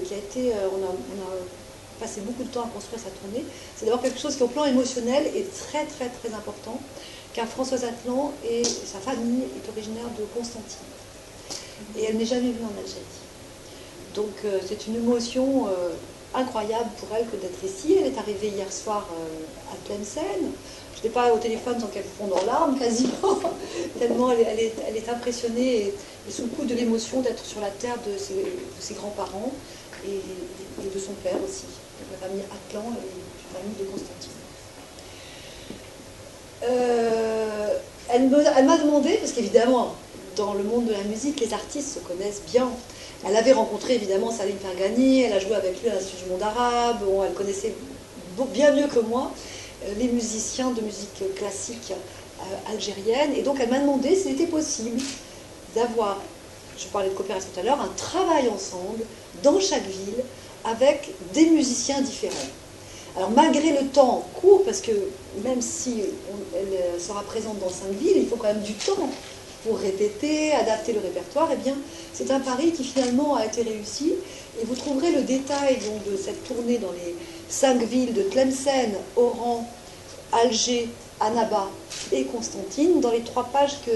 qui a été, on a passé beaucoup de temps à construire sa tournée, c'est d'avoir quelque chose qui au plan émotionnel est très très très important, car Françoise Atlan et sa famille est originaire de Constantine. Et elle n'est jamais venue en Algérie. Donc c'est une émotion incroyable pour elle que d'être ici. Elle est arrivée hier soir à Tlemcen. Je n'étais pas au téléphone sans qu'elle fonde en larmes quasiment, tellement elle est impressionnée et sous le coup de l'émotion d'être sur la terre de ses grands-parents et de son père aussi, de la famille Atlan et la famille de Constantine. Elle m'a demandé, parce qu'évidemment, dans le monde de la musique, les artistes se connaissent bien. Elle avait rencontré évidemment Salim Fergani, elle a joué avec lui à l'Institut du monde arabe, bon, elle connaissait bien mieux que moi les musiciens de musique classique algérienne, et donc elle m'a demandé s'il était possible d'avoir, je parlais de coopération tout à l'heure, un travail ensemble dans chaque ville avec des musiciens différents. Alors malgré le temps court, parce que même si elle sera présente dans 5 villes, il faut quand même du temps pour répéter, adapter le répertoire, et bien c'est un pari qui finalement a été réussi, et vous trouverez le détail donc, de cette tournée dans les 5 villes de Tlemcen, Oran, Alger, Annaba et Constantine dans les 3 pages que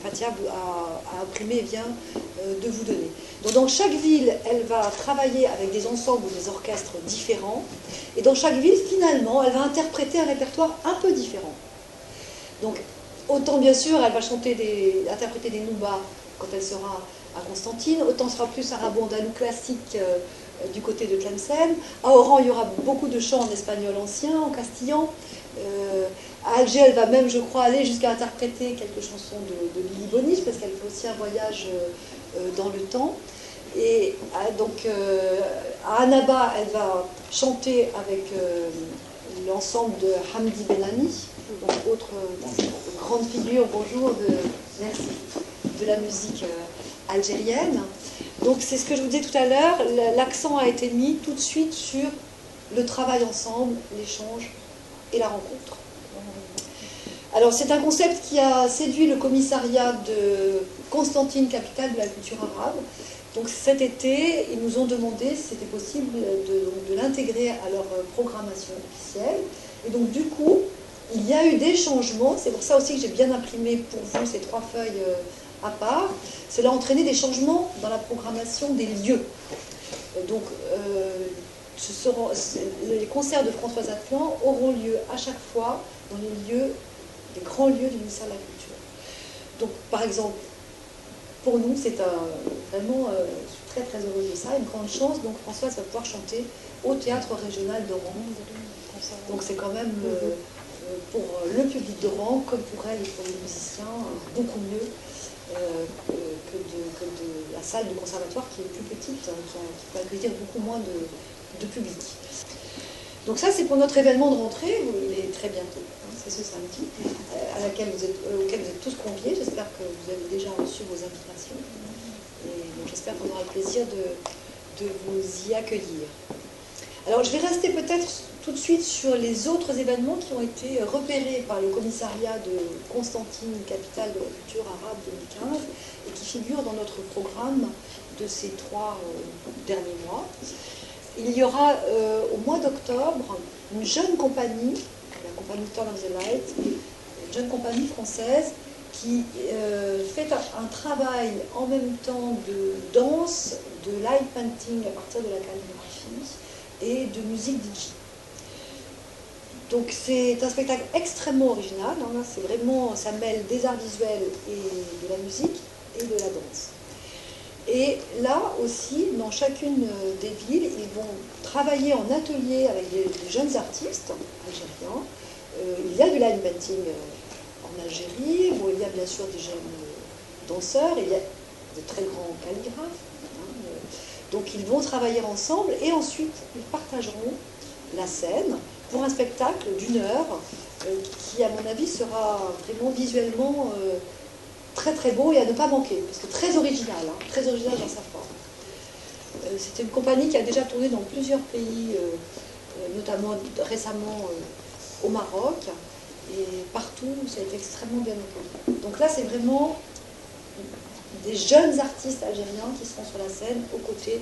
Fatia a imprimées et vient de vous donner. Donc dans chaque ville, elle va travailler avec des ensembles ou des orchestres différents, et dans chaque ville, finalement, elle va interpréter un répertoire un peu différent. Donc autant bien sûr, elle va interpréter des noubas quand elle sera à Constantine, autant ce sera plus arabo-andalou classique du côté de Tlemcen. À Oran, il y aura beaucoup de chants en espagnol ancien, en castillan. À Alger, elle va même, je crois, aller jusqu'à interpréter quelques chansons de Billy Bonich, parce qu'elle fait aussi un voyage dans le temps. Et donc, à Annaba, elle va chanter avec l'ensemble de Hamdi Bellami, donc autre grande figure, bonjour, de la musique algérienne. Donc c'est ce que je vous disais tout à l'heure, l'accent a été mis tout de suite sur le travail ensemble, l'échange et la rencontre. Alors c'est un concept qui a séduit le commissariat de Constantine, capitale de la culture arabe. Donc cet été, ils nous ont demandé si c'était possible de l'intégrer à leur programmation officielle. Et donc du coup, il y a eu des changements, c'est pour ça aussi que j'ai bien imprimé pour vous ces 3 feuilles à part. Cela a entraîné des changements dans la programmation des lieux. Donc les concerts de Françoise Atlan auront lieu à chaque fois dans les lieux, les grands lieux du ministère de la Culture. Donc par exemple, pour nous, c'est vraiment, je suis très très heureuse de ça, une grande chance. Donc Françoise va pouvoir chanter au théâtre régional d'Oran. Donc c'est quand même pour le public d'Oran, comme pour elle et pour les musiciens, beaucoup mieux que de la salle du conservatoire qui est plus petite, qui peut accueillir beaucoup moins de public. Donc ça c'est pour notre événement de rentrée, il est très bientôt, hein, c'est ce samedi, auquel vous êtes tous conviés. J'espère que vous avez déjà reçu vos invitations, et j'espère qu'on aura le plaisir de vous y accueillir. Alors je vais rester peut-être tout de suite sur les autres événements qui ont été repérés par le commissariat de Constantine, capitale de la culture arabe 2015, et qui figurent dans notre programme de ces 3 derniers mois. Il y aura au mois d'octobre une jeune compagnie, la compagnie Turn of the Light, une jeune compagnie française qui fait un travail en même temps de danse, de light painting à partir de la calligraphie et de musique DJ. Donc c'est un spectacle extrêmement original, hein, c'est vraiment, ça mêle des arts visuels et de la musique et de la danse. Et là aussi, dans chacune des villes, ils vont travailler en atelier avec des jeunes artistes algériens. Il y a du light painting en Algérie, bon, il y a bien sûr des jeunes danseurs, il y a de très grands calligraphes. Hein, donc ils vont travailler ensemble et ensuite ils partageront la scène pour un spectacle d'1 heure qui, à mon avis, sera vraiment visuellement très très beau et à ne pas manquer, parce que très original, hein, très original dans sa forme. C'est une compagnie qui a déjà tourné dans plusieurs pays, notamment récemment au Maroc, et partout ça a été extrêmement bien accueilli. Donc là c'est vraiment des jeunes artistes algériens qui seront sur la scène aux côtés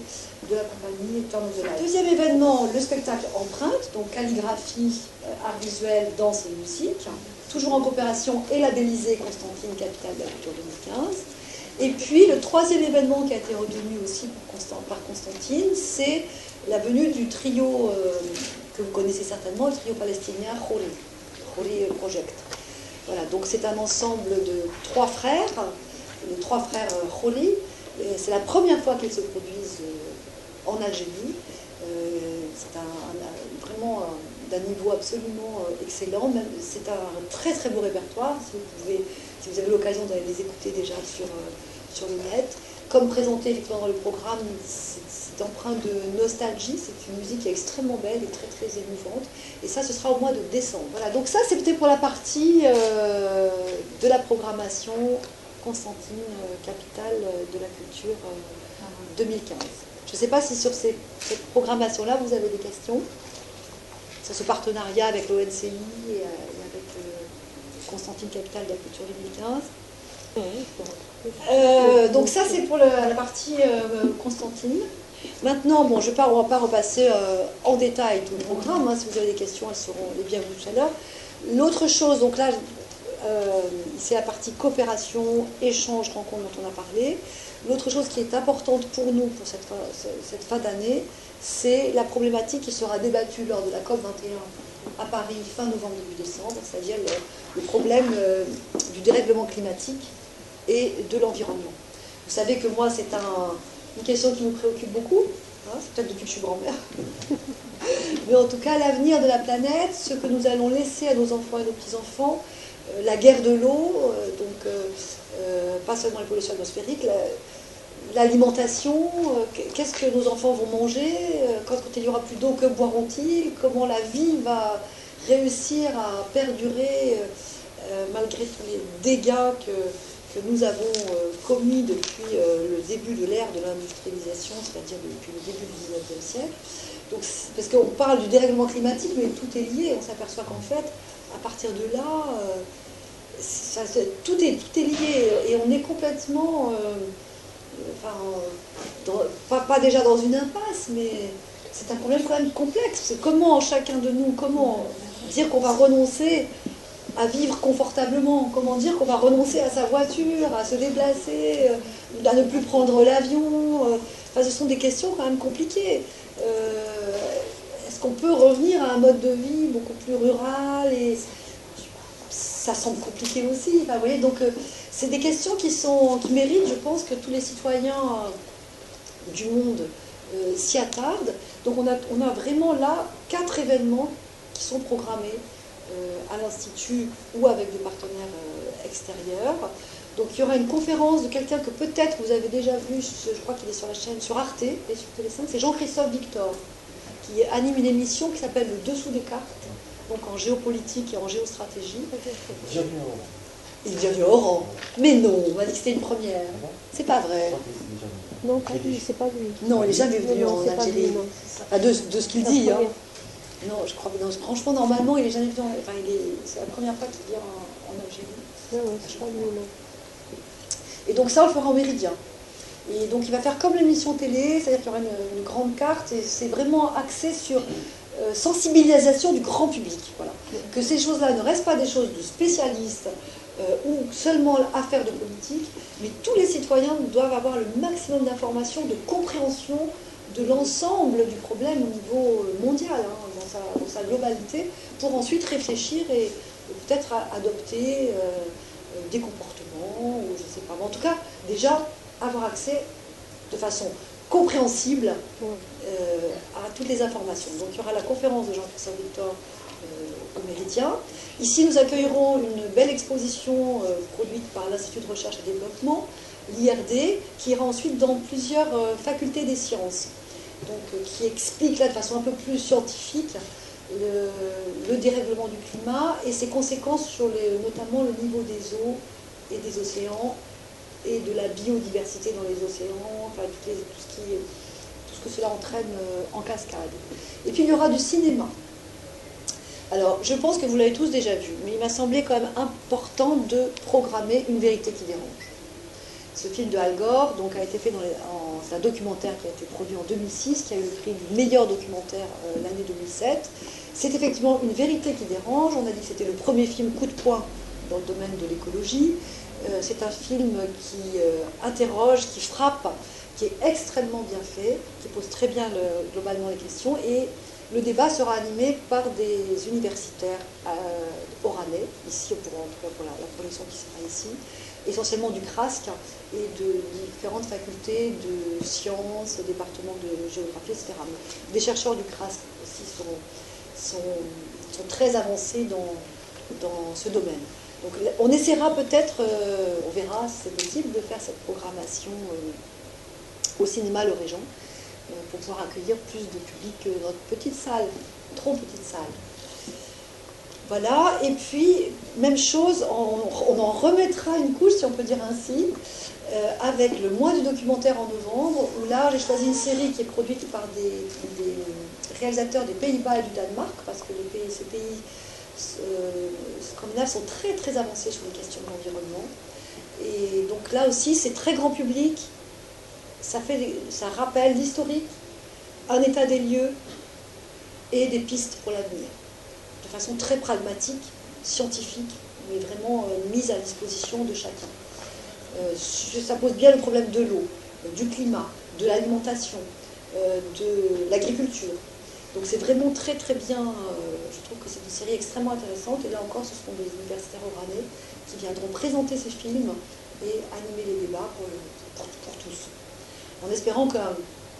de la compagnie Turn of the Light. Deuxième événement, le spectacle Empreinte, donc calligraphie, art visuel, danse et musique, toujours en coopération et labellisé Constantine, capitale de la culture 2015. Et puis le troisième événement qui a été retenu aussi par Constantine, c'est la venue du trio que vous connaissez certainement, le trio palestinien Khoury Project. Voilà, donc c'est un ensemble de 3 frères, les 3 frères Khoury. C'est la première fois qu'ils se produisent en Algérie. C'est vraiment d'un niveau absolument excellent. C'est un très très beau répertoire. Si vous avez l'occasion d'aller les écouter déjà sur le net. Comme présenté effectivement dans le programme, c'est empreint de nostalgie. C'est une musique qui est extrêmement belle et très très émouvante. Et ça, ce sera au mois de décembre. Voilà, donc ça c'était pour la partie de la programmation Constantine, capitale de la culture 2015. Je ne sais pas si sur cette programmation-là, vous avez des questions sur ce partenariat avec l'ONCI et avec Constantine, capitale de la culture 2015. Donc ça, c'est pour la partie Constantine. Maintenant, bon, on ne va pas repasser en détail tout le programme. Hein. Si vous avez des questions, elles seront les bienvenues tout à l'heure. L'autre chose, donc là, c'est la partie coopération, échange, rencontre dont on a parlé. L'autre chose qui est importante pour nous, pour cette fin d'année, c'est la problématique qui sera débattue lors de la COP21 à Paris fin novembre, début décembre, c'est-à-dire le problème du dérèglement climatique et de l'environnement. Vous savez que moi, c'est une question qui me préoccupe beaucoup, hein, c'est peut-être depuis que je suis grand-mère. Mais en tout cas, l'avenir de la planète, ce que nous allons laisser à nos enfants et nos petits-enfants, la guerre de l'eau, donc pas seulement les pollutions atmosphériques, l'alimentation, qu'est-ce que nos enfants vont manger, quand il n'y aura plus d'eau, que boiront-ils, comment la vie va réussir à perdurer malgré tous les dégâts que nous avons commis depuis le début de l'ère de l'industrialisation, c'est-à-dire depuis le début du XIXe siècle. Donc, parce qu'on parle du dérèglement climatique, mais tout est lié, on s'aperçoit qu'en fait, à partir de là, tout est lié, et on est complètement, pas déjà dans une impasse, mais c'est un problème quand même complexe. C'est comment chacun de nous, comment dire qu'on va renoncer à vivre confortablement, comment dire qu'on va renoncer à sa voiture, à se déplacer, à ne plus prendre l'avion. Ce sont des questions quand même compliquées. Est-ce qu'on peut revenir à un mode de vie beaucoup plus rural, et ça semble compliqué aussi. Vous voyez, donc c'est des questions qui méritent, je pense, que tous les citoyens du monde s'y attardent. Donc on a vraiment là 4 événements qui sont programmés à l'Institut ou avec des partenaires extérieurs. Donc il y aura une conférence de quelqu'un que peut-être vous avez déjà vu, je crois qu'il est sur la chaîne, sur Arte et sur Télé5, c'est Jean-Christophe Victor, qui anime une émission qui s'appelle Le Dessous des cartes, donc en géopolitique et en géostratégie. Il est déjà au rang. Mais non, on m'a dit que c'était une première. C'est pas vrai. Non, pas lui, c'est pas lui. Non, il n'est jamais venu en Algérie. De ce qu'il dit. Hein. Non, je crois que franchement, normalement, il n'est jamais venu. C'est la première fois qu'il vient en Algérie. Non, c'est pas lui, non. Et donc ça, on le fera en méridien. Et donc il va faire comme l'émission télé, c'est-à-dire qu'il y aura une grande carte, et c'est vraiment axé sur sensibilisation du grand public. Voilà. Que ces choses-là ne restent pas des choses de spécialistes ou seulement affaires de politique, mais tous les citoyens doivent avoir le maximum d'informations, de compréhension de l'ensemble du problème au niveau mondial, hein, dans sa globalité, pour ensuite réfléchir et peut-être adopter des comportements, ou je ne sais pas. Mais en tout cas, déjà, avoir accès de façon compréhensible à toutes les informations. Donc il y aura la conférence de Jean-Christophe Victor au Méridien. Ici, nous accueillerons une belle exposition produite par l'Institut de recherche et développement, l'IRD, qui ira ensuite dans plusieurs facultés des sciences, donc qui explique là de façon un peu plus scientifique le dérèglement du climat et ses conséquences sur notamment le niveau des eaux et des océans et de la biodiversité dans les océans, enfin tout ce que cela entraîne en cascade. Et puis il y aura du cinéma. Alors je pense que vous l'avez tous déjà vu, mais il m'a semblé quand même important de programmer Une vérité qui dérange. Ce film de Al Gore donc, a été fait c'est un documentaire qui a été produit en 2006, qui a eu le prix du meilleur documentaire l'année 2007. C'est effectivement une vérité qui dérange. On a dit que c'était le premier film coup de poing dans le domaine de l'écologie. C'est un film qui interroge, qui frappe, qui est extrêmement bien fait, qui pose très bien globalement les questions. Et le débat sera animé par des universitaires oranais, ici pour la projection qui sera ici, essentiellement du CRASC et de différentes facultés de sciences, départements de géographie, etc. Des chercheurs du CRASC aussi sont très avancés dans ce domaine. Donc on essaiera peut-être, on verra si c'est possible, de faire cette programmation au cinéma Le Régent pour pouvoir accueillir plus de public que notre petite salle, trop petite salle. Voilà, et puis, même chose, on en remettra une couche, si on peut dire ainsi, avec le mois du documentaire en novembre, où là, j'ai choisi une série qui est produite par des réalisateurs des Pays-Bas et du Danemark, parce que ces pays scandinaves sont très très avancés sur les questions de l'environnement. Et donc là aussi, c'est très grand public, ça rappelle l'historique, un état des lieux et des pistes pour l'avenir, de façon très pragmatique, scientifique, mais vraiment mise à disposition de chacun. Ça pose bien le problème de l'eau, du climat, de l'alimentation, de l'agriculture. Donc c'est vraiment très très bien, je trouve que c'est une série extrêmement intéressante, et là encore ce seront des universitaires oranais qui viendront présenter ces films et animer les débats pour tous. En espérant qu'un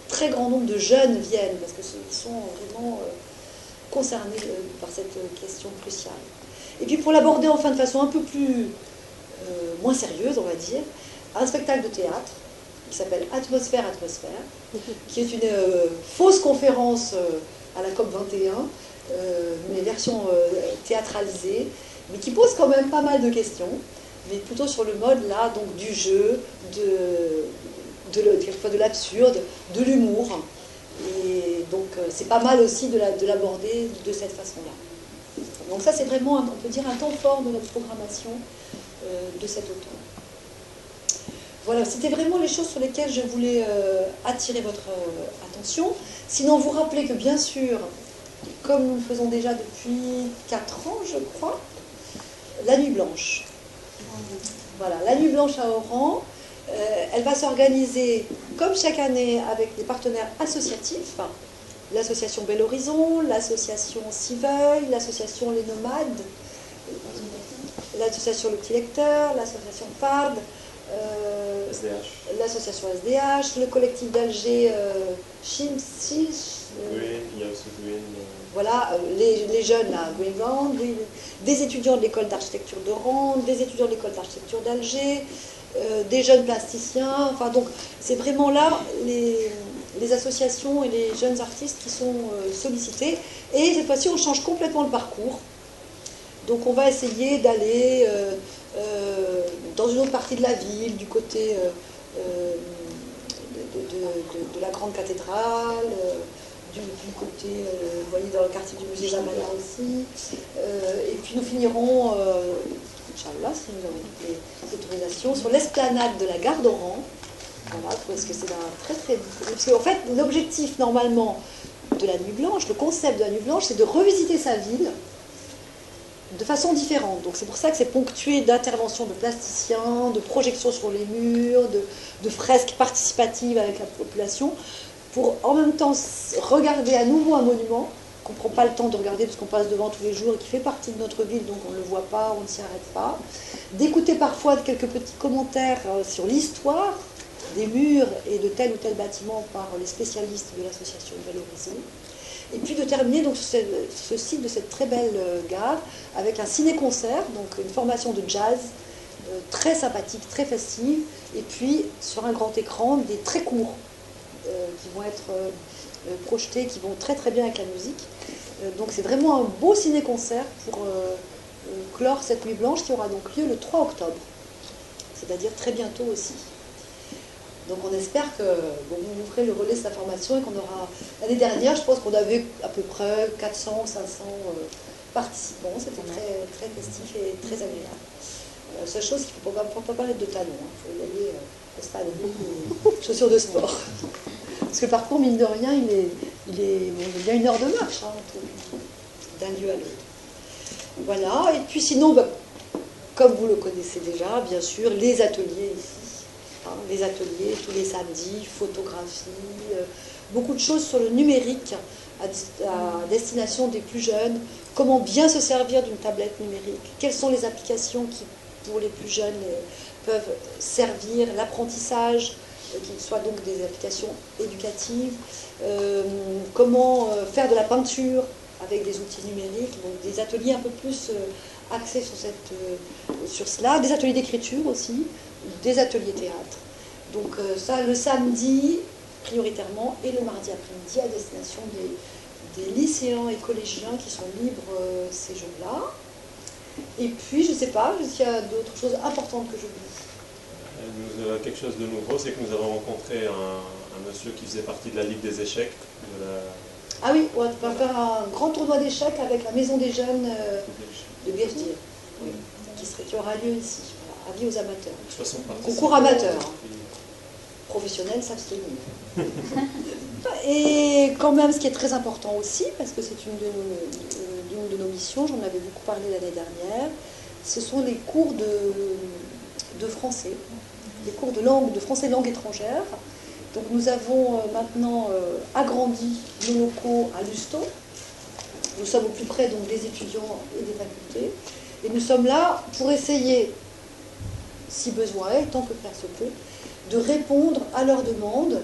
très grand nombre de jeunes viennent, parce qu'ils sont vraiment concernés par cette question cruciale. Et puis pour l'aborder enfin de façon un peu moins sérieuse, on va dire, un spectacle de théâtre qui s'appelle Atmosphère, qui est une fausse conférence à la COP 21, mais version théâtralisée, mais qui pose quand même pas mal de questions, mais plutôt sur le mode là, donc du jeu, quelquefois de l'absurde, de l'humour. Et donc c'est pas mal aussi de l'aborder de cette façon-là. Donc ça c'est vraiment, on peut dire, un temps fort de notre programmation de cet automne. Voilà, c'était vraiment les choses sur lesquelles je voulais attirer votre attention. Sinon, vous rappelez que bien sûr, comme nous le faisons déjà depuis 4 ans, je crois, la Nuit Blanche. Voilà, la Nuit Blanche à Oran, elle va s'organiser comme chaque année avec des partenaires associatifs, l'association Bel Horizon, l'association Civeuil, l'association Les Nomades, l'association Le Petit Lecteur, l'association FARD, l'association SDH, le collectif d'Alger Chimsi, voilà, les jeunes là, Greenland, des étudiants de l'école d'architecture d'Oran, des étudiants de l'école d'architecture d'Alger, des jeunes plasticiens, enfin donc c'est vraiment là les associations et les jeunes artistes qui sont sollicités. Et cette fois-ci on change complètement le parcours, donc on va essayer d'aller dans une autre partie de la ville, du côté de la grande cathédrale, du côté, vous voyez, dans le quartier du musée Zamana aussi. Et puis nous finirons, Inch'Allah, si nous avons toutes les autorisations, sur l'esplanade de la gare d'Oran. Voilà, parce que c'est un très très... Parce qu'en fait, l'objectif normalement de la Nuit Blanche, le concept de la Nuit Blanche, c'est de revisiter sa ville de façon différente. Donc c'est pour ça que c'est ponctué d'interventions de plasticiens, de projections sur les murs, de fresques participatives avec la population, pour en même temps regarder à nouveau un monument qu'on ne prend pas le temps de regarder parce qu'on passe devant tous les jours et qui fait partie de notre ville, donc on ne le voit pas, on ne s'y arrête pas, d'écouter parfois quelques petits commentaires sur l'histoire des murs et de tel ou tel bâtiment par les spécialistes de l'association Bel Horizon. Et puis de terminer donc ce site de cette très belle gare avec un ciné-concert, donc une formation de jazz très sympathique, très festive, et puis sur un grand écran des très courts qui vont être projetés, qui vont très très bien avec la musique. Donc c'est vraiment un beau ciné-concert pour clore cette Nuit Blanche qui aura donc lieu le 3 octobre, c'est-à-dire très bientôt aussi. Donc on espère que vous nous ferez le relais de cette information et qu'on aura... L'année dernière, je pense qu'on avait à peu près 400 ou 500 participants. C'était très, très festif et très agréable. La seule chose, il ne faut pas mettre de talons. Il faut y aller, espadrilles et chaussures de sport. Parce que le parcours, mine de rien, il y a 1 heure de marche d'un lieu à l'autre. Voilà, et puis sinon, comme vous le connaissez déjà, bien sûr, les ateliers ici. Les ateliers tous les samedis, photographie, beaucoup de choses sur le numérique à destination des plus jeunes. Comment bien se servir d'une tablette numérique? Quelles sont les applications qui, pour les plus jeunes, peuvent servir l'apprentissage, qu'ils soient donc des applications éducatives, comment faire de la peinture avec des outils numériques, donc des ateliers un peu plus axés sur cela, des ateliers d'écriture aussi, des ateliers théâtre. Donc ça, le samedi, prioritairement, et le mardi après-midi, à destination des lycéens et collégiens qui sont libres ces jours-là. Et puis, je ne sais pas, s'il y a d'autres choses importantes que j'oublie. Quelque chose de nouveau, c'est que nous avons rencontré un monsieur qui faisait partie de la Ligue des échecs. Ah oui, on va faire un grand tournoi d'échecs avec la Maison des Jeunes de Birdir, oui, qui aura lieu ici. Voilà, avis aux amateurs. Concours amateur. Professionnels s'abstenir. Et quand même, ce qui est très important aussi, parce que c'est une de nos missions, j'en avais beaucoup parlé l'année dernière, ce sont les cours de français, les cours de français langue étrangère. Donc nous avons maintenant agrandi nos locaux à Lusto. Nous sommes au plus près donc, des étudiants et des facultés. Et nous sommes là pour essayer, si besoin est, tant que faire se peut, de répondre à leurs demandes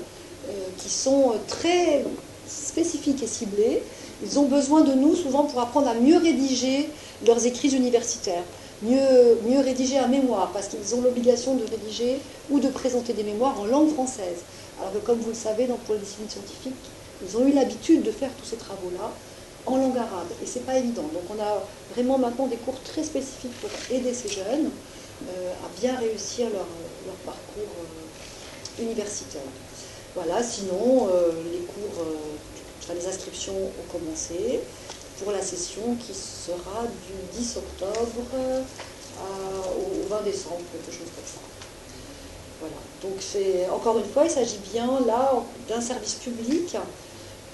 qui sont très spécifiques et ciblées. Ils ont besoin de nous souvent pour apprendre à mieux rédiger leurs écrits universitaires, mieux rédiger un mémoire, parce qu'ils ont l'obligation de rédiger ou de présenter des mémoires en langue française. Alors que comme vous le savez, pour les disciplines scientifiques, ils ont eu l'habitude de faire tous ces travaux-là en langue arabe, et c'est pas évident. Donc on a vraiment maintenant des cours très spécifiques pour aider ces jeunes à bien réussir leur parcours universitaire. Voilà, sinon les cours, les inscriptions ont commencé pour la session qui sera du 10 octobre au 20 décembre, quelque chose comme ça. Voilà. Donc encore une fois, il s'agit bien là d'un service public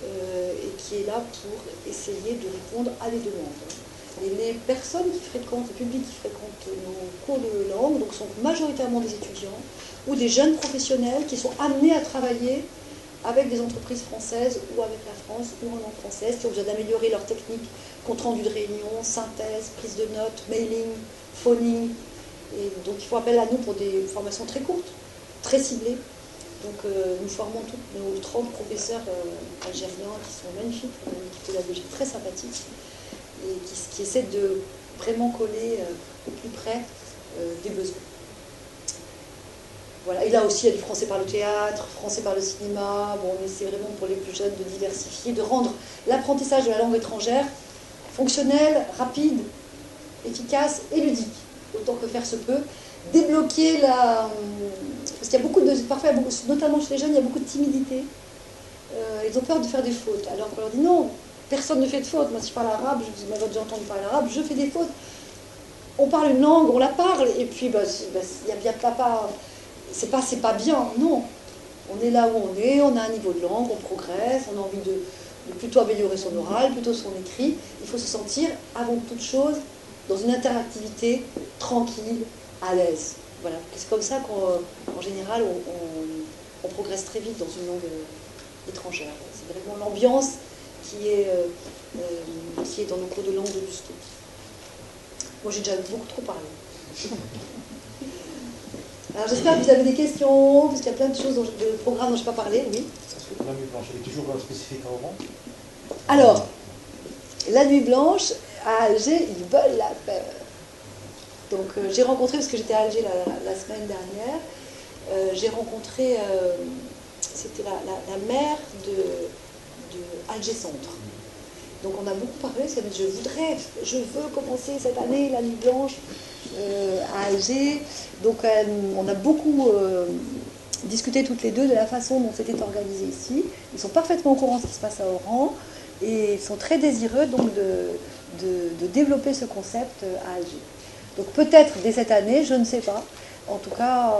et qui est là pour essayer de répondre à des demandes. Et les personnes qui fréquentent, le public qui fréquente nos cours de langue, donc sont majoritairement des étudiants ou des jeunes professionnels qui sont amenés à travailler avec des entreprises françaises ou avec la France ou en langue française, qui ont besoin d'améliorer leur technique, compte rendu de réunion, synthèse, prise de notes, mailing, phoning. Et donc il faut appel à nous pour des formations très courtes, très ciblées. Donc nous formons tous nos 30 professeurs algériens qui sont magnifiques, on a une équipe pédagogique très sympathique et qui essaie de vraiment coller au plus près des besoins. Voilà. Et là aussi, il y a du français par le théâtre, français par le cinéma. Bon, on essaie vraiment pour les plus jeunes de diversifier, de rendre l'apprentissage de la langue étrangère fonctionnel, rapide, efficace et ludique, autant que faire se peut. Débloquer la... Parce qu'il y a beaucoup de... Parfois, notamment chez les jeunes, il y a beaucoup de timidité. Ils ont peur de faire des fautes. Alors qu'on leur dit non, personne ne fait de fautes. Moi, si je parle arabe, vous m'avez déjà entendu parler arabe, je fais des fautes. On parle une langue, on la parle, et puis il n'y a pas... C'est pas bien, non. On est là où on est, on a un niveau de langue, on progresse, on a envie de plutôt améliorer son oral, plutôt son écrit. Il faut se sentir, avant toute chose, dans une interactivité tranquille, à l'aise. Voilà. C'est comme ça qu'en général, on progresse très vite dans une langue étrangère. C'est vraiment l'ambiance qui est dans nos cours de langue de Lusto. Moi, j'ai déjà beaucoup trop parlé. Alors j'espère que vous avez des questions, parce qu'il y a plein de choses de programme dont je n'ai pas parlé, oui. Est-ce que la nuit blanche est toujours spécifique à Oran? Alors, la nuit blanche, à Alger, ils veulent la peur. Donc j'ai rencontré, parce que j'étais à Alger la semaine dernière, j'ai rencontré, c'était la maire de Alger Centre. Donc on a beaucoup parlé, ça dit je veux commencer cette année la nuit blanche à Alger. Donc on a beaucoup discuté toutes les deux de la façon dont c'était organisé ici. Ils sont parfaitement au courant de ce qui se passe à Oran et ils sont très désireux donc de développer ce concept à Alger. Donc peut-être dès cette année, je ne sais pas. En tout cas,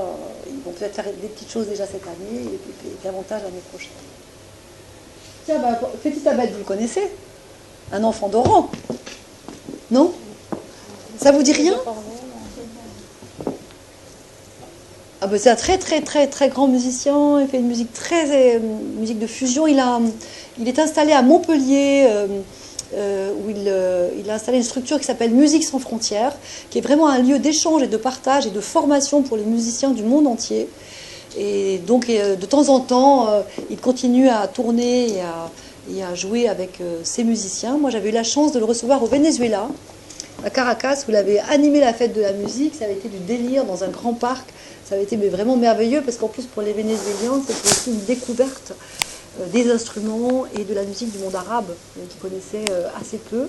ils vont peut-être faire des petites choses déjà cette année et puis davantage l'année prochaine. Tiens, bah, Petit Abed, vous le connaissez? Un enfant d'Oran. Non? Ça vous dit rien? Ah ben, c'est un très très très très grand musicien, il fait une musique musique de fusion. Il est installé à Montpellier, où il a installé une structure qui s'appelle Musique sans frontières, qui est vraiment un lieu d'échange et de partage et de formation pour les musiciens du monde entier. Et donc de temps en temps, il continue à tourner et à jouer avec ces musiciens. Moi j'avais eu la chance de le recevoir au Venezuela, à Caracas, où il avait animé la fête de la musique. Ça avait été du délire dans un grand parc. Ça avait été vraiment merveilleux parce qu'en plus pour les Vénézuéliens, c'était aussi une découverte des instruments et de la musique du monde arabe qu'ils connaissaient assez peu.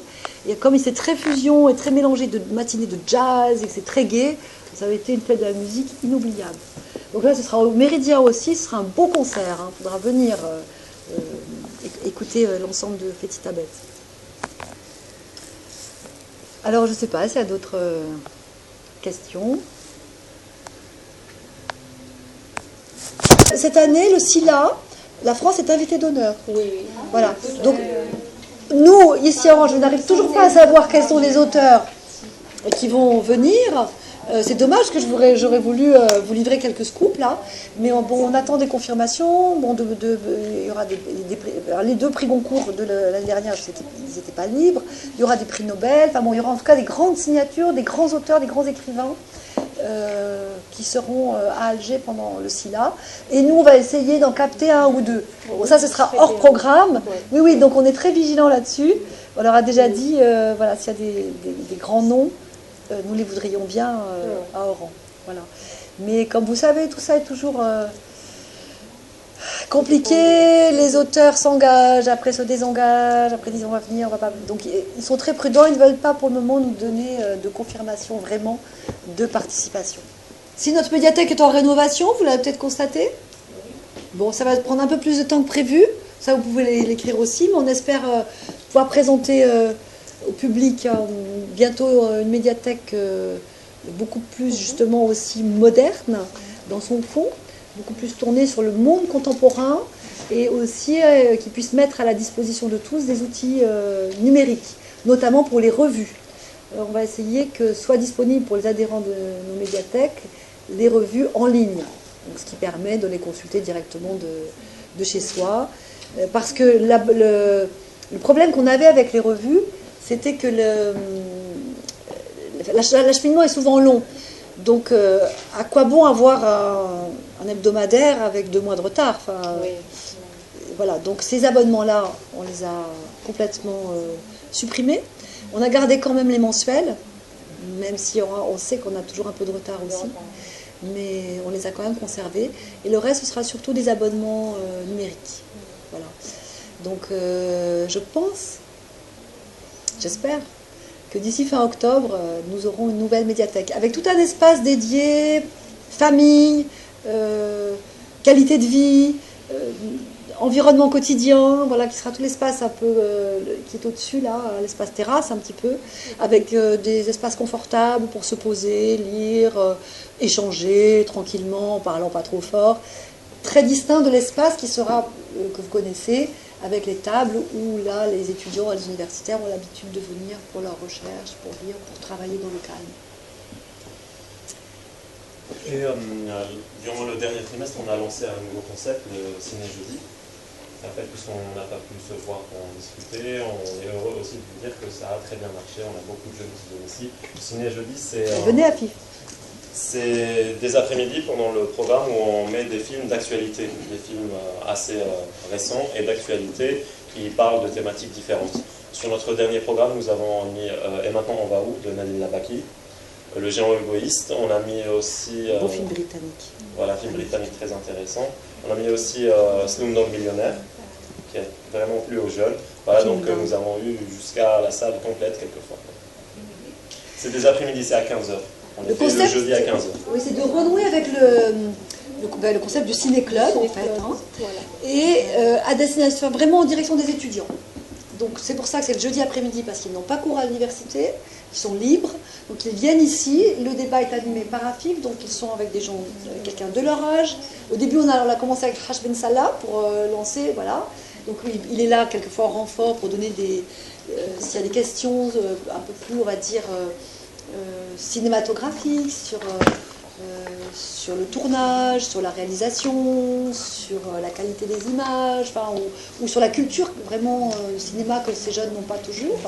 Et comme il s'est très fusion et très mélangé de matinées de jazz et que c'est très gai, ça avait été une fête de la musique inoubliable. Donc là, ce sera au Méridien aussi, ce sera un beau concert. Il faudra venir écouter l'ensemble de Petit Abed. Alors, je ne sais pas s'il y a d'autres questions. Cette année, le SILA, la France est invitée d'honneur. Oui. Voilà. Donc, nous, ici à Oran, je n'arrive toujours pas à savoir quels sont les auteurs qui vont venir. C'est dommage que j'aurais voulu vous livrer quelques scoops là, mais bon, on attend des confirmations. Bon, il y aura les 2 prix Goncourt de l'année dernière, ils n'étaient pas libres. Il y aura des prix Nobel. Enfin bon, il y aura en tout cas des grandes signatures, des grands auteurs, des grands écrivains qui seront à Alger pendant le SILA. Et nous, on va essayer d'en capter 1 ou 2. Bon, ça, ce sera hors programme. Oui, oui, donc on est très vigilants là-dessus. On leur a déjà dit, voilà, s'il y a des grands noms, nous les voudrions bien à Oran. Voilà. Mais comme vous savez, tout ça est toujours compliqué. Les auteurs s'engagent, après se désengagent, après disent on va venir, on va pas. Donc ils sont très prudents, ils ne veulent pas pour le moment nous donner de confirmation vraiment de participation. Si notre médiathèque est en rénovation, vous l'avez peut-être constaté. Bon, ça va prendre un peu plus de temps que prévu. Ça, vous pouvez l'écrire aussi, mais on espère pouvoir présenter au public bientôt une médiathèque beaucoup plus justement aussi moderne dans son fond, beaucoup plus tournée sur le monde contemporain et aussi qui puisse mettre à la disposition de tous des outils numériques, notamment pour les revues. Alors, on va essayer que soit disponible pour les adhérents de nos médiathèques les revues en ligne, donc, ce qui permet de les consulter directement de chez soi. Parce que le problème qu'on avait avec les revues, c'était que l'acheminement est souvent long. Donc, à quoi bon avoir un hebdomadaire avec 2 mois de retard? Enfin, oui. Voilà, donc ces abonnements-là, on les a complètement supprimés. On a gardé quand même les mensuels, même si on sait qu'on a toujours un peu de retard aussi. Mais on les a quand même conservés. Et le reste, ce sera surtout des abonnements numériques. Voilà. Donc, je pense, j'espère, que d'ici fin octobre, nous aurons une nouvelle médiathèque avec tout un espace dédié, famille, qualité de vie, environnement quotidien, voilà, qui sera tout l'espace un peu qui est au-dessus, là, l'espace terrasse un petit peu, avec des espaces confortables pour se poser, lire, échanger tranquillement, en parlant pas trop fort, très distinct de l'espace qui sera, que vous connaissez, avec les tables où là, les étudiants et les universitaires ont l'habitude de venir pour leurs recherches, pour lire, pour travailler dans le calme. Et durant le dernier trimestre, on a lancé un nouveau concept, le Ciné Jeudi. En fait, puisqu'on n'a pas pu se voir pour en discuter, on est heureux aussi de vous dire que ça a très bien marché. On a beaucoup de jeunes qui viennent ici. Le Ciné Jeudi, c'est... Venez à PIF. C'est des après-midi pendant le programme où on met des films d'actualité, des films assez récents et d'actualité qui parlent de thématiques différentes. Sur notre dernier programme, nous avons mis Et maintenant on va où de Nadine Labaki, Le géant égoïste. On a mis aussi... Beau film britannique. Voilà, film britannique très intéressant. On a mis aussi Slumdog Millionnaire, qui est vraiment plu aux jeunes. Voilà, donc nous avons eu jusqu'à la salle complète quelquefois. C'est des après-midi, c'est à 15h. On est le jeudi à 15h. Oui, c'est de renouer avec le concept du ciné-club, en fait. Hein, voilà. Et à destination, vraiment en direction des étudiants. Donc c'est pour ça que c'est le jeudi après-midi, parce qu'ils n'ont pas cours à l'université. qui sont libres. Donc ils viennent ici, le débat est animé par Afif, donc ils sont avec des gens, quelqu'un de leur âge. Au début on a commencé avec Haj Ben Salah pour lancer, voilà. Donc il est là quelquefois en renfort pour donner s'il y a des questions un peu plus, on va dire, cinématographiques, sur le tournage, sur la réalisation, sur la qualité des images, ou sur la culture vraiment du cinéma que ces jeunes n'ont pas toujours.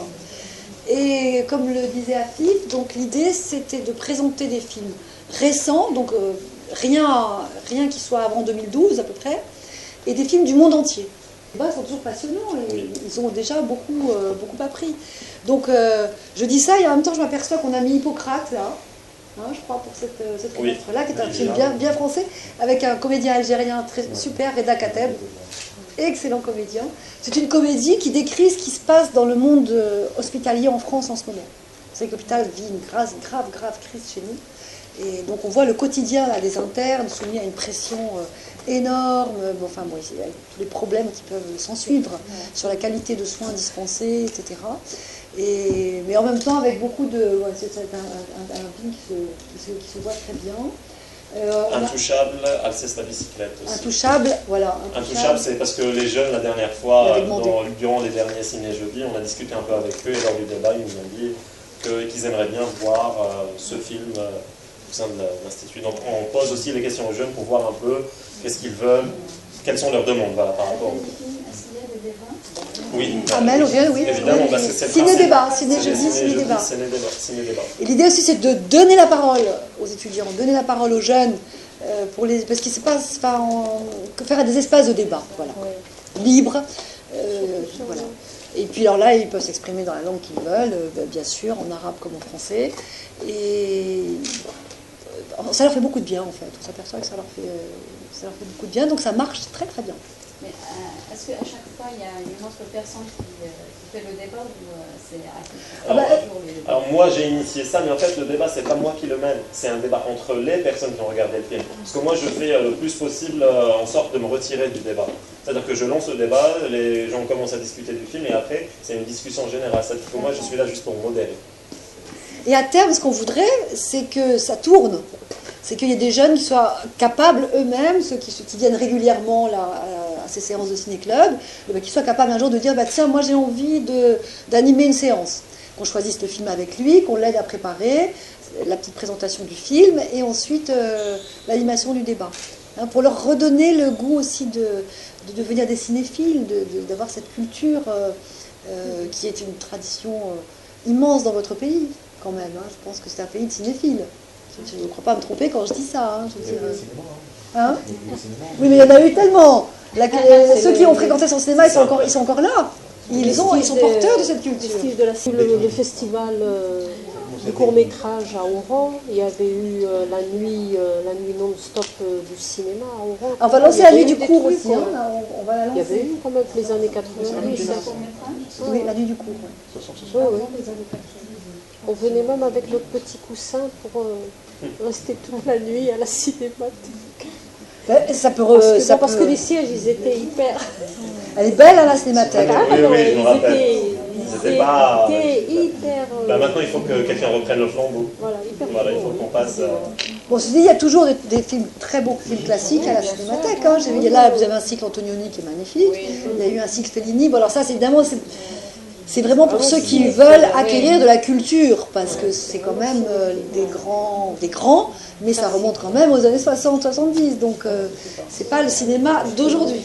Et comme le disait Afif, donc l'idée c'était de présenter des films récents, donc rien qui soit avant 2012 à peu près, et des films du monde entier. Les débats sont toujours passionnants, et ils ont déjà beaucoup appris. Donc je dis ça et en même temps je m'aperçois qu'on a mis Hippocrate là. Je crois pour cette trimestre-là, qui est un film bien français, avec un comédien algérien très super, Reda Kateb, excellent comédien. C'est une comédie qui décrit ce qui se passe dans le monde hospitalier en France en ce moment. Vous savez que l'hôpital vit une grave crise chez nous. Et donc on voit le quotidien là, des internes soumis à une pression énorme, il y a tous les problèmes qui peuvent s'en suivre sur la qualité de soins dispensés, etc. Mais en même temps avec beaucoup de... c'est un film qui se voit très bien. Intouchable, Alceste la bicyclette aussi. Intouchable, voilà. Intouchable, c'est parce que les jeunes, la dernière fois, durant les derniers ciné-jeudis, on a discuté un peu avec eux et lors du débat, ils nous ont dit qu'ils aimeraient bien voir ce film au sein de l'Institut. Donc on pose aussi les questions aux jeunes pour voir un peu qu'est-ce qu'ils veulent, quelles sont leurs demandes par rapport au... Oui, oui, évidemment, parce que c'est ciné-débat, ciné-débat. Et l'idée aussi, c'est de donner la parole aux étudiants, donner la parole aux jeunes, parce qu'il se passe, faire des espaces de débat, voilà, libres, voilà. Et puis alors là, ils peuvent s'exprimer dans la langue qu'ils veulent, bien sûr, en arabe comme en français, et ça leur fait beaucoup de bien en fait. On s'aperçoit que ça leur fait beaucoup de bien, donc ça marche très très bien. Mais est-ce qu'à chaque fois, il y a une autre personne qui fait le débat ou c'est alors moi j'ai initié ça, mais en fait le débat c'est pas moi qui le mène, c'est un débat entre les personnes qui ont regardé le film. Parce que moi je fais le plus possible en sorte de me retirer du débat. C'est-à-dire que je lance le débat, les gens commencent à discuter du film et après c'est une discussion générale. C'est-à-dire que moi je suis là juste pour modérer. Et à terme, ce qu'on voudrait, c'est que ça tourne. C'est qu'il y ait des jeunes qui soient capables eux-mêmes, ceux qui viennent régulièrement là, à ces séances de ciné-club, qui soient capables un jour de dire tiens, moi j'ai envie d'animer une séance. Qu'on choisisse le film avec lui, qu'on l'aide à préparer, la petite présentation du film, et ensuite l'animation du débat. Pour leur redonner le goût aussi de devenir des cinéphiles, d'avoir cette culture qui est une tradition immense dans votre pays, quand même. Je pense que c'est un pays de cinéphiles. Je ne crois pas me tromper quand je dis ça. Oui, mais il y en a eu tellement. Ceux qui ont fréquenté son cinéma, ils sont encore là. Ils sont porteurs de cette culture. Le festival du court-métrage à Oran, il y avait eu la nuit non-stop du cinéma à Oran. On va lancer la nuit du court aussi. On va la lancer. Il y avait eu quand même les années 90. Oui, la nuit du court. Oui. On venait même avec notre petit coussin pour rester toute la nuit à la cinémathèque. Parce que les sièges, ils étaient hyper... Elle est belle à la cinémathèque. Oui, je me rappelle. Ils étaient pas... hyper... maintenant, il faut que quelqu'un reprenne le flambeau. Voilà, il faut qu'on passe... Bon, je dis, il y a toujours des films, très beaux films classiques à la cinémathèque. Là, vous avez un cycle Antonioni qui est magnifique. Il y a eu un cycle Fellini. Bon, alors ça, c'est évidemment... C'est vraiment pour ceux qui veulent acquérir de la culture, parce que c'est quand même des grands, mais ça remonte quand même aux années 60-70, donc c'est pas le cinéma d'aujourd'hui.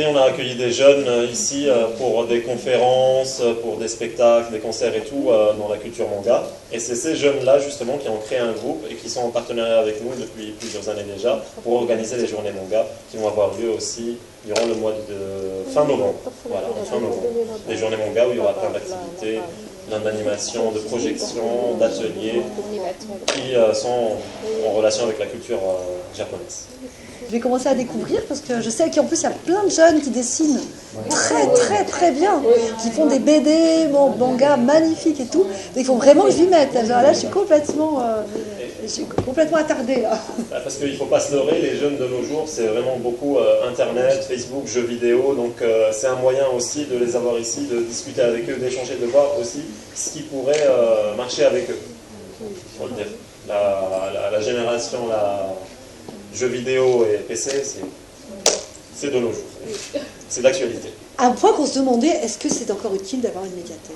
On a accueilli des jeunes ici pour des conférences, pour des spectacles, des concerts et tout dans la culture manga, et c'est ces jeunes-là justement qui ont créé un groupe et qui sont en partenariat avec nous depuis plusieurs années déjà pour organiser les journées manga qui vont avoir lieu aussi durant le mois de fin novembre. Voilà, fin novembre. Des journées manga où il y aura plein d'activités, plein d'animations, de projections, d'ateliers qui sont en relation avec la culture japonaise. Je vais commencer à découvrir parce que je sais qu'en plus il y a plein de jeunes qui dessinent très bien, qui font des BD, mangas magnifiques et tout. Donc il faut vraiment que je m'y mette. Là je suis complètement... Je suis complètement attardée là. Parce qu'il ne faut pas se leurrer, les jeunes de nos jours, c'est vraiment beaucoup Internet, Facebook, jeux vidéo, donc c'est un moyen aussi de les avoir ici, de discuter avec eux, d'échanger, de voir aussi ce qui pourrait marcher avec eux. Faut le dire. La génération jeux vidéo et PC, c'est de nos jours. C'est d'actualité. À un point qu'on se demandait, est-ce que c'est encore utile d'avoir une médiathèque?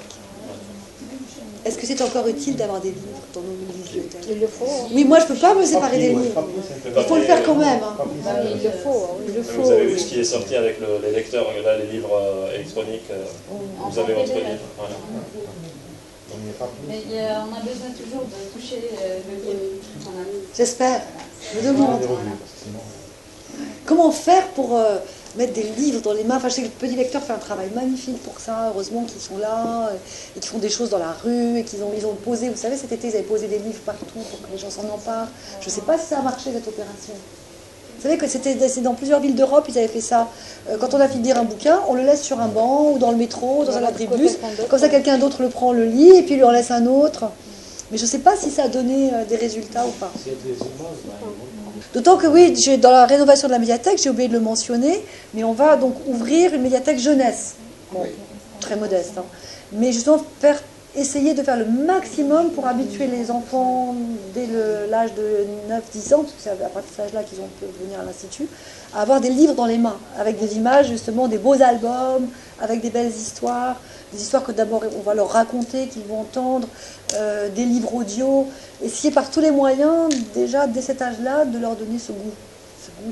Est-ce que c'est encore utile d'avoir des livres dans nos bibliothèques? Il le faut. Oui, moi je ne peux pas me séparer des livres. Il faut le faire quand même. Hein. Il le faut. Il le faut. Vous avez vu ce qui est sorti avec les lecteurs, là, les livres électroniques. Vous avez votre livre. Voilà. Mais on a besoin toujours de toucher le livre. J'espère. Je me demande. Comment faire pour mettre des livres dans les mains? Enfin, je sais que le petit lecteur fait un travail magnifique pour ça. Heureusement qu'ils sont là et qu'ils font des choses dans la rue et qu'ils ont posé. Vous savez, cet été, ils avaient posé des livres partout pour que les gens s'en emparent. Je ne sais pas si ça a marché, cette opération. Vous savez que c'est dans plusieurs villes d'Europe, ils avaient fait ça. Quand on a fini de lire un bouquin, on le laisse sur un banc ou dans le métro, dans un abribus. Comme ça, quelqu'un d'autre le prend, le lit et puis il lui en laisse un autre. Mais je ne sais pas si ça a donné des résultats ou pas. D'autant que oui, dans la rénovation de la médiathèque, j'ai oublié de le mentionner, mais on va donc ouvrir une médiathèque jeunesse. Bon, très modeste. Hein. Mais justement, essayer de faire le maximum pour habituer les enfants dès l'âge de 9-10 ans, parce que c'est à partir de cet âge-là qu'ils peuvent venir à l'Institut, à avoir des livres dans les mains, avec des images, justement, des beaux albums, avec des belles histoires, des histoires que d'abord on va leur raconter, qu'ils vont entendre, des livres audio, essayer par tous les moyens, déjà dès cet âge-là, de leur donner ce goût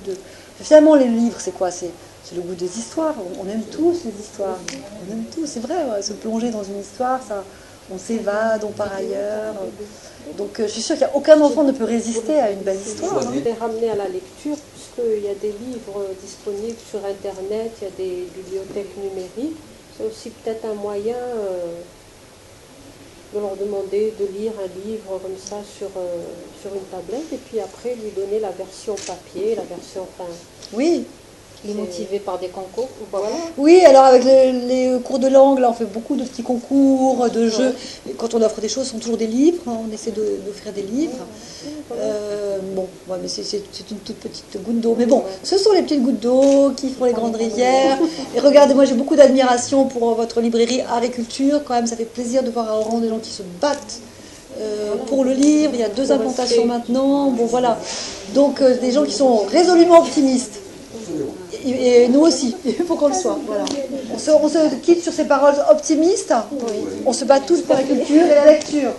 de... Finalement, les livres, c'est quoi? C'est le goût des histoires. On aime tous les histoires. On aime tous, c'est vrai, ouais, se plonger dans une histoire, ça, on s'évade, on part ailleurs. Donc je suis sûre qu'il n'y a aucun enfant ne peut résister à une belle histoire. Je les ramener à la lecture, puisqu'il y a des livres disponibles sur Internet, il y a des bibliothèques numériques. C'est aussi peut-être un moyen de leur demander de lire un livre comme ça sur une tablette, et puis après lui donner la version papier, la version Oui. Les motiver par des concours ou pas? Oui, alors avec les cours de langue, là on fait beaucoup de petits concours, de jeux. Et quand on offre des choses, ce sont toujours des livres, hein, on essaie d'offrir des livres. Bon, ouais, mais c'est une toute petite goutte d'eau. Mais bon, ce sont les petites gouttes d'eau qui font les grandes rivières. Et regardez, moi j'ai beaucoup d'admiration pour votre librairie Art et Culture. Quand même, ça fait plaisir de voir à Oran des gens qui se battent pour le livre. Il y a 2 implantations maintenant. Bon, voilà. Donc des gens qui sont résolument optimistes. Et nous aussi, il faut qu'on le soit. Voilà. On se quitte sur ces paroles optimistes. On se bat tous pour la culture et la lecture.